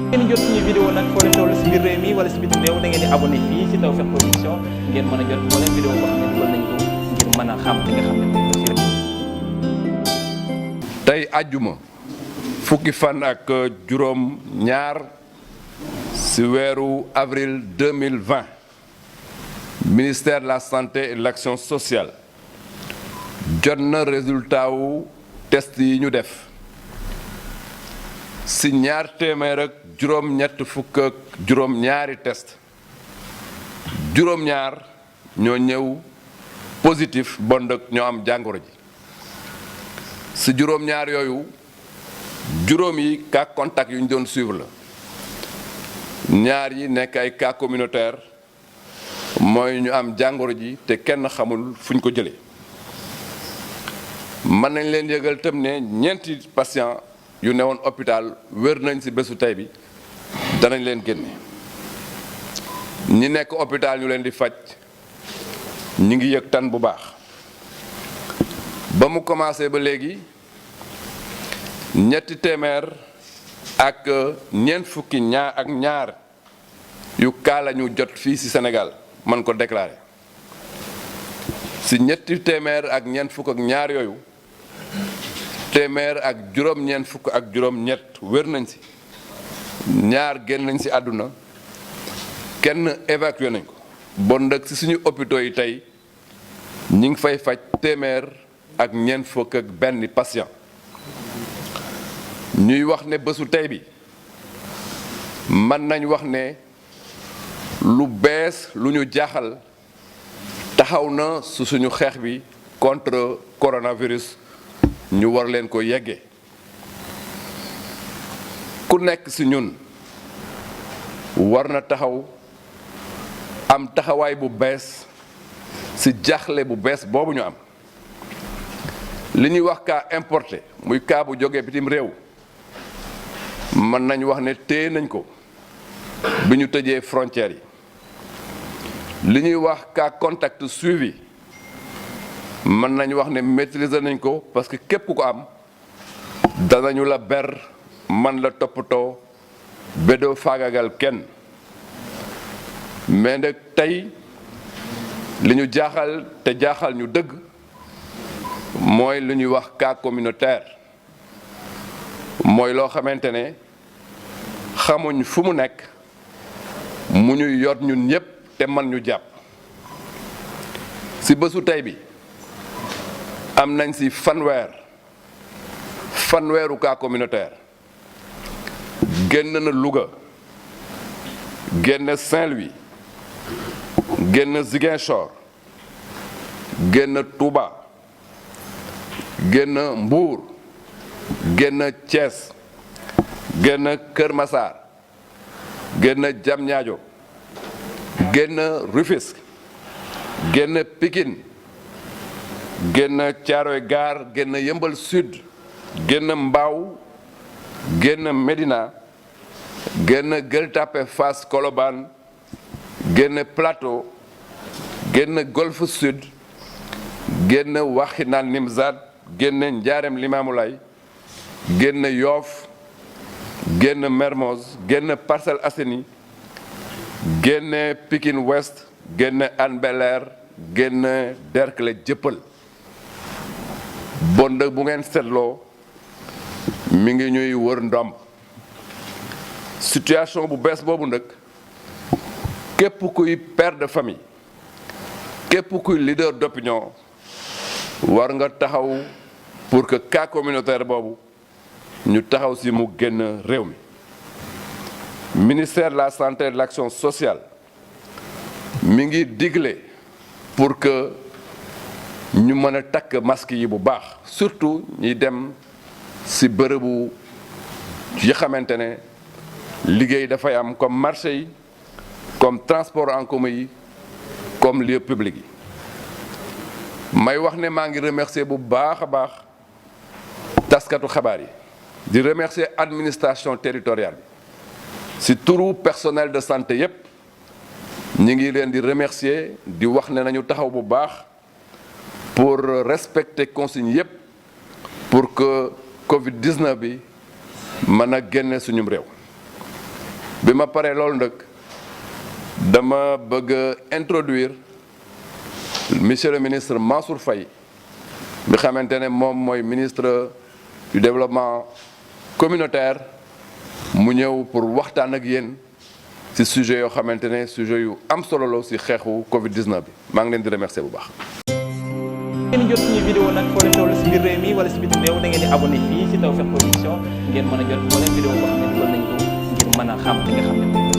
ngeen jot suñu vidéo nag foo leen toll si biir réew mi wala si bitim réew da ngeen di abonné fii si Tawfekh Production ngeen mën a jot moo leen vidéo boo xam ne dugal nañ ko ngir mën a xam li nga xam ne moom la rek. tey àjjuma fukki fan ak juróom ñaar si weeru avril 2020 ministère de la santé et de l'action sociale jot na résultat wu test yi ñu def si ñaar téeméer ak juróom-ñett fukk ak juróom-ñaari test juróom-ñaar ñoo ñëw positif bon dëkk ñoo am jàngoro ji si juróom-ñaar yooyu juróom yi cas contact yu ñu doon suivre la ñaar yi nekk ay cas communautaire mooy ñu am jàngoro ji te kenn xamul fu ñu ko jëlee mën nañ leen yëgal tam ne ñeenti patient yu newoon hôpital wér nañ ci bésu tey bi danañ leen génne ñi nekk hôpital ñu leen di faj ñi ngi yëg tan bu baax ba mu commencé ba léegi ñetti téeméer ak ñeent fukki ñaar yu kaa la ñu jot fii ci Sénégal man ko déclaré ci ñetti téeméer ak ñeent fukk ak ñaar yooyu téeméer ak juróom-ñeent fukk ak juróom-ñett wér nañ ci ñaar génn nañ ci àdduna kenn évacué nañ ko bon nag ci suñu hôpitaux yi tey ñi ngi fay faj téeméer ak ñeent fukk ak benn patient ñuy wax ne bésu tey bi mën nañ wax ne lu bees lu ñu jaaxal taxaw na su suñu xeex bi contre coronavirus ñu war leen ko yeggee ku nekk ci ñun war na taxaw am taxawaay bu bees ci jaaxle bu bees boobu ñu am li ñuy wax cas importé muy cas bu jógee bitim réew mën nañ wax ne téye nañ ko bi ñu tëjee frontières yi li ñuy wax cas contact suivi mën nañu wax ne maîtriser nañ ko parce que képp ku ko am danañu la ber man la toppatoo ba doo faagagal kenn mais nag tey li ñu jaaxal te jaaxal ñu dëgg mooy lu ñuy wax cas communautaire mooy loo xamante ne xamuñ fu mu nekk mu ñuy yot ñun ñépp te man ñu jàpp ci bésu tey bi am nañ ci fanweeru cas communautaire génn na Louga génn Saint-Louis génn Ziguinchor génn Touba génn Mbour génn Thiès génn Kër Massar génn Diamniadio génn Rufisque génn Pikine génn Thiaroye Gare génn Yeumbeul Sud génn Mbao génn Médina génn Gueule Tapée Fass Colobane génn Plateau génn Golf Sud génn Wakhinane Nimzatt génn Ndiarème Limamoulaye génn Yoff génn Mermoz génn Parcelles Assainies génn Pikine Ouest génn Hann Bel-Air génn Derklé Dieuppeul bon dëgg bu ngeen seetloo mi ngi ñuy wër ndomb situation bu bees boobu nag képp kuy père de famille képp kuy leader d'opinion war nga taxaw pour que cas communautaire boobu ñu taxaw ci mu génn réew mi ministère de la santé et de l'action sociale mi ngi digle pour que ñu mën a takk masque yi bu baax surtout ñiy dem ci bërëbu yi xamante ne liggéey dafay am comme marché yi comme transport en commun yi comme lieu public yi may wax ne maa ngi remercier bu baax a baax taskatu xabaar yi di remercier administration territoriale bi ci turu personnel de santé yépp ñi ngi leen di remercier di wax ne nañu taxaw bu baax pour respecter consignes yépp pour que Covid-19 bi mën a génne suñum réew bi ma paree loolu nag dama bëgg a introduire monsieur le ministre Mansour Faye bi xamante ne moom mooy ministre du développement communautaire mu ñëw pour waxtaan ak yéen ci sujet yoo xamante ne sujet yu am solo la ci xeexu Covid-19 bi maa ngi leen di remercier bu baax. ngeen jot suñu vidéo nag foo leen toll ci biir réew mi wala ci bitim réew da ngeen di abonné fii ci Tawfekh Production ngeen mën a jot moo leen vidéo boo xam ne dugal nañ ko ngir mën a xam li nga xam ne